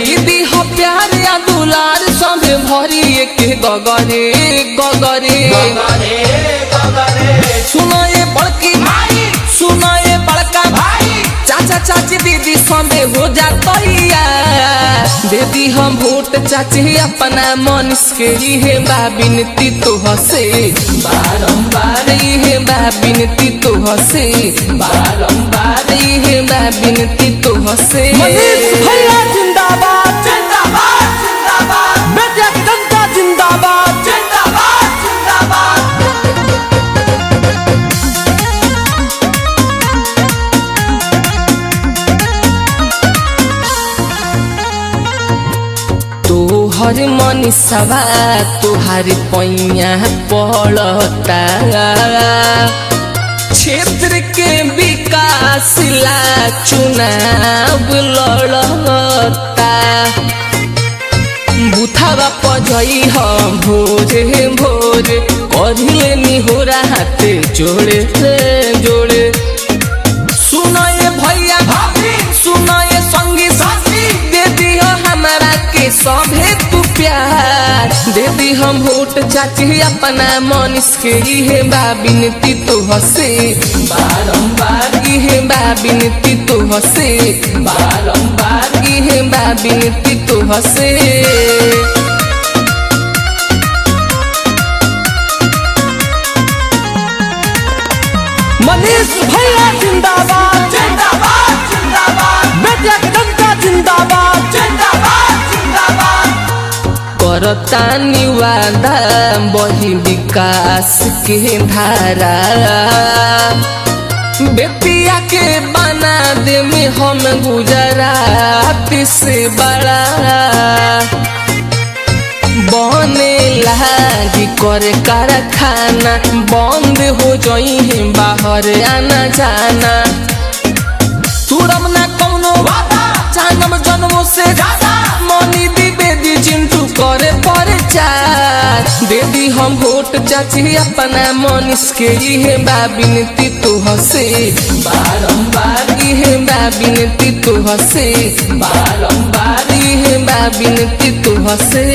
दीदी हो प्यार या दुलार सब भरी एक गगरे गगरे सुनो ये बड़की भाई, सुनो ये बड़का भाई, चाचा चाची दीदी सबे हो जाता दीदी हम वोट चाची अपना मनीष के लिए बिनती तो हसे बारंबार ये बिनती तो हसे बारंबार ये बिनती तो हसे। मनीष भैया जिंदाबाद जिंदाबाद जिंदाबाद, बेटिया की जनता जिंदाबाद जिंदाबाद जिंदाबाद। तोहर मनीषवा तोहार पैया पड़ता क्षेत्र के विकास ला चुनाव लड़ता बुथावा पजई हम भोरे भोरे करिले निहोरा हाथ जोड़े जोड़े। सुनो ये भैया भाभी, सुनो ये संगी साथी, दे दियो हमारा के सभे तू प्यार दे दी हम वोट चाची अपना मनीष के लिए बिनती तो हसे बारंबार ये बिनती तो हसे बारंबार ये बिनती तो हसे। मनीष भैया जिंदाबाद जिंदाबाद जिंदाबाद, बेटिया की जनता जिंदाबाद जिंदाबाद जिंदाबाद। करता निवादा बही विकास के धारा बेटिया के बना दे में हम गुजरात से बड़ा बने लागी करे कारखाना बंद हो जाई है बाहर आना जाना तुरम ना कौनो जानम जन्मों से मनी द्विवेदी चिंटू करे प्रचार दे दी हम वोट चाची अपना मनीष के लिए बिनती तो हसे बारंबार ये बिनती तो हसे बारंबार ये बिनती तो हसे।